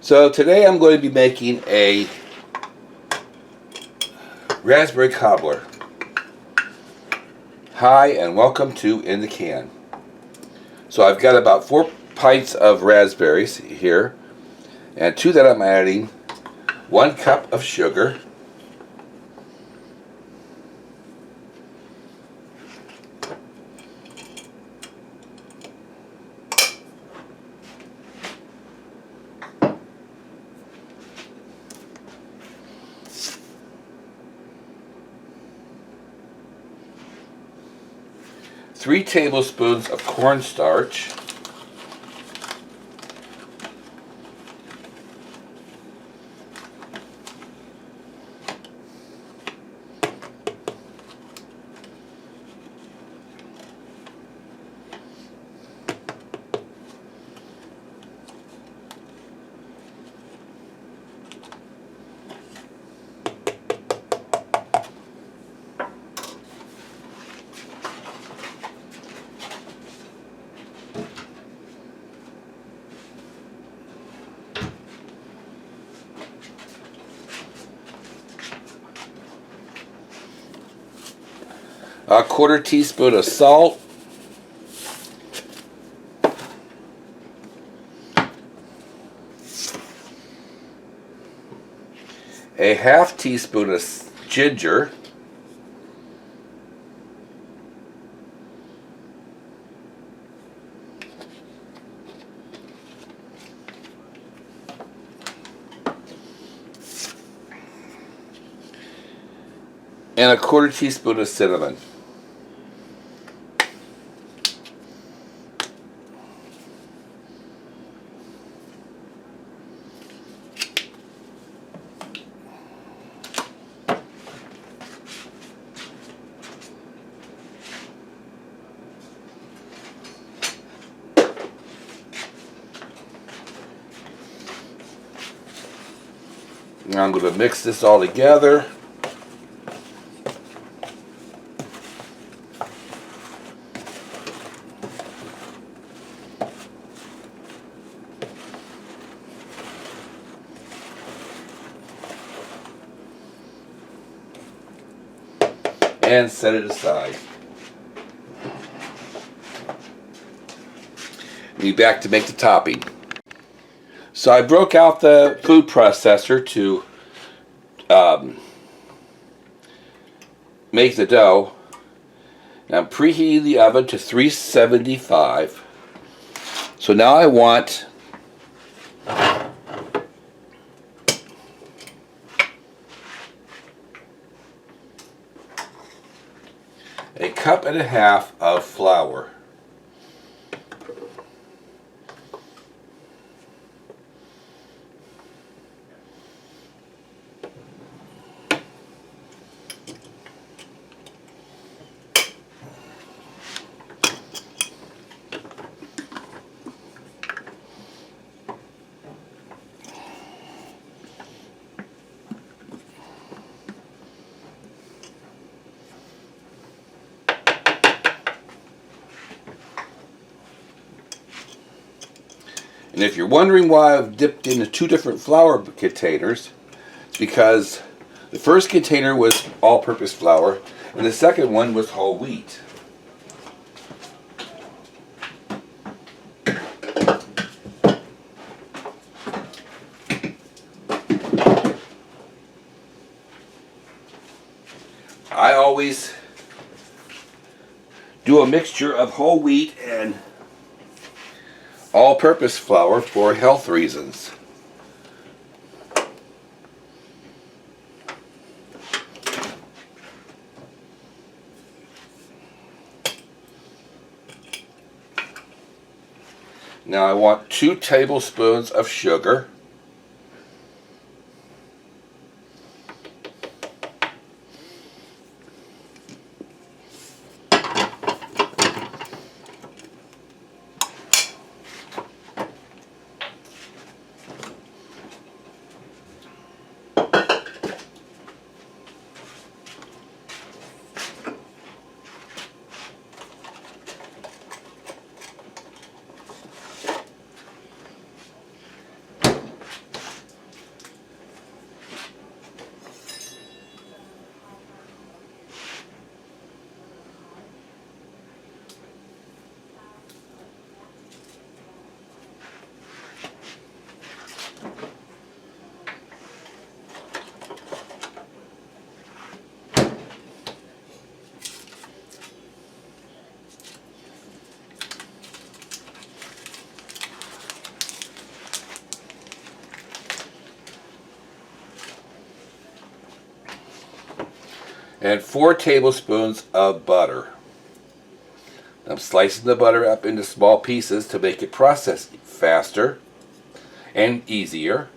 So today I'm going to be making a raspberry cobbler. Hi and welcome to In the Can. So I've got about 4 pints of raspberries here, and to that I'm adding 1 cup of sugar, 3 tablespoons of cornstarch, a 1/4 teaspoon of salt, a 1/2 teaspoon of ginger, and a 1/4 teaspoon of cinnamon. Now I'm going to mix this all together. And set it aside. Be back to make the topping. So I broke out the food processor to make the dough. Now I'm preheating the oven to 375. So now I want a 1.5 cups of flour. And if you're wondering why I've dipped into 2 different flour containers, it's because the first container was all-purpose flour and the second one was whole wheat. I always do a mixture of whole wheat and all-purpose flour for health reasons. Now I want 2 tablespoons of sugar, and 4 tablespoons of butter. I'm slicing the butter up into small pieces to make it process faster and easier.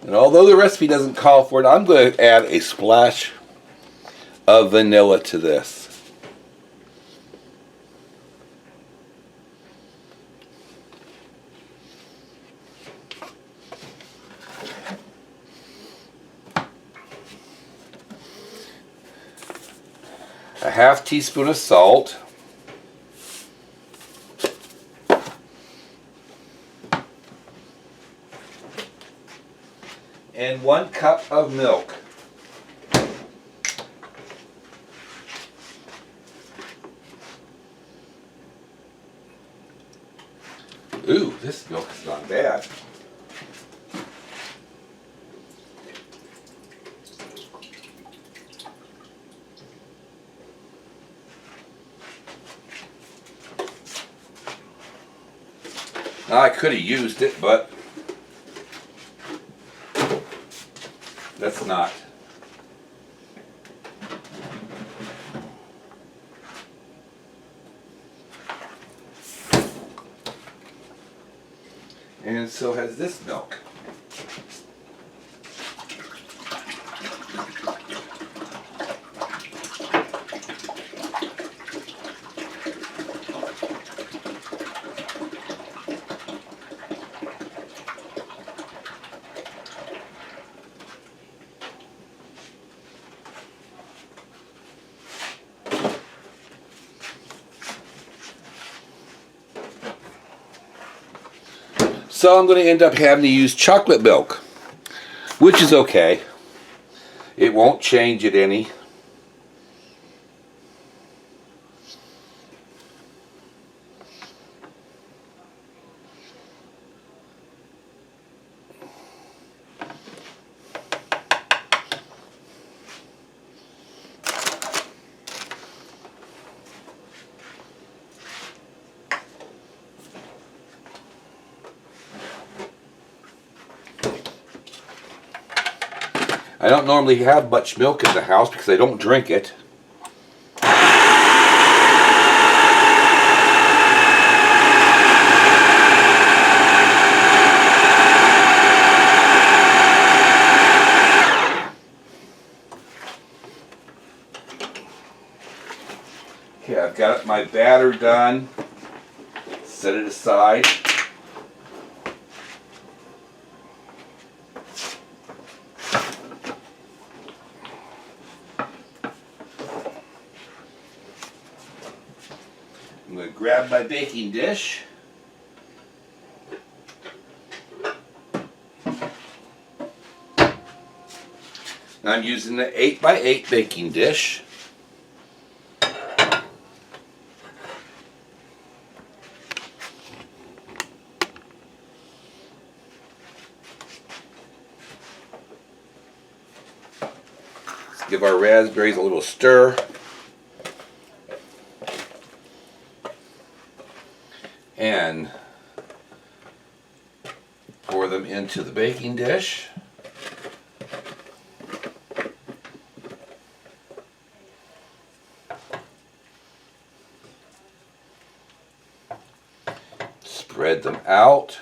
And although the recipe doesn't call for it, I'm going to add a splash of vanilla to this. A half teaspoon of salt. And 1 cup of milk. Ooh, this milk is not bad. Now, I could have used it, but let's not. And so has this milk. So I'm going to end up having to use chocolate milk, which is okay. It won't change it any. I don't normally have much milk in the house because I don't drink it. Okay, I've got my batter done. Set it aside. I'm going to grab my baking dish. I'm using the 8x8 baking dish. Let's give our raspberries a little stir. And pour them into the baking dish. Spread them out.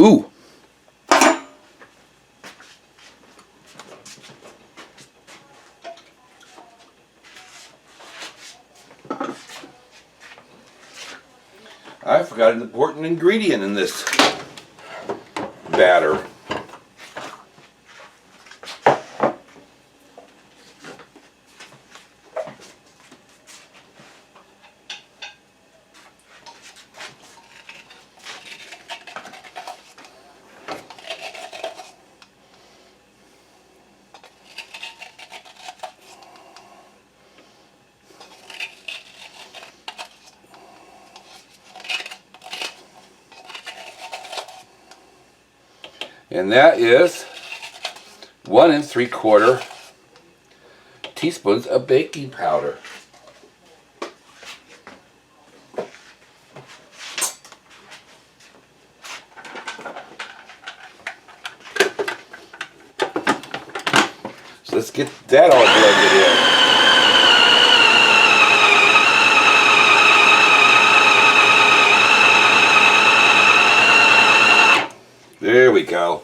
Ooh. I forgot an important ingredient in this batter. And that is 1 3/4 teaspoons of baking powder. So let's get that all blended in. There we go.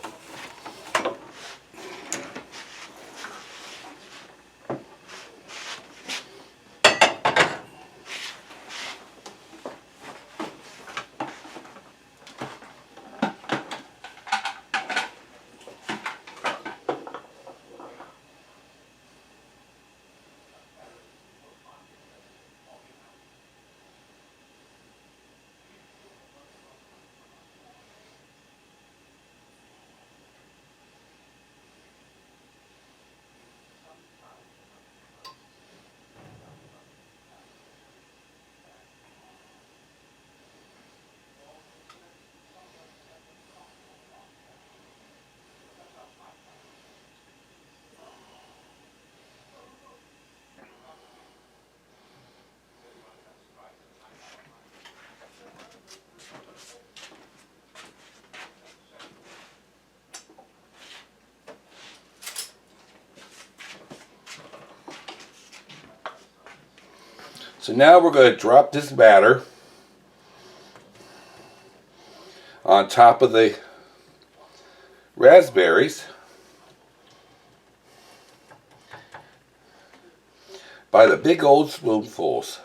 So now we're going to drop this batter on top of the raspberries by the big old spoonfuls.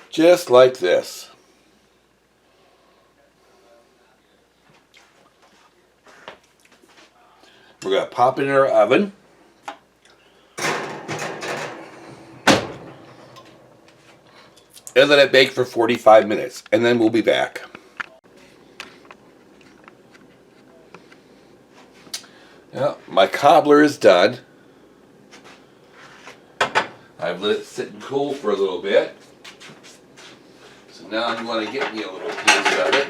Just like this. We're going to pop it in our oven. And let it bake for 45 minutes. And then we'll be back. Well, my cobbler is done. I've let it sit and cool for a little bit. So now I'm going to get me a little piece of it.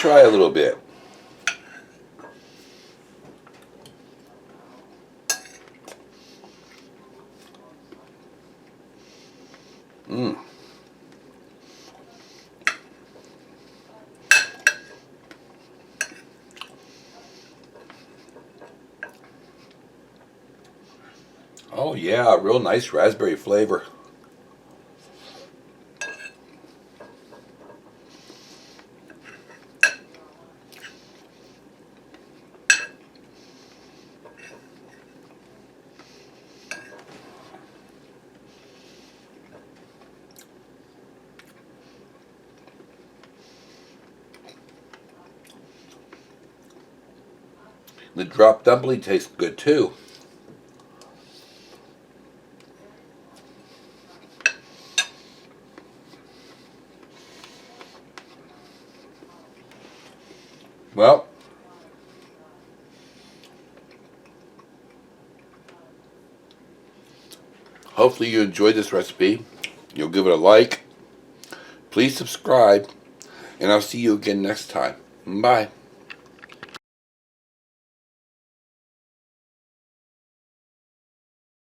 try a little bit. Mmm. Oh yeah, real nice raspberry flavor. The drop dumpling tastes good too. Well, hopefully you enjoyed this recipe. You'll give it a like. Please subscribe. And I'll see you again next time. Bye.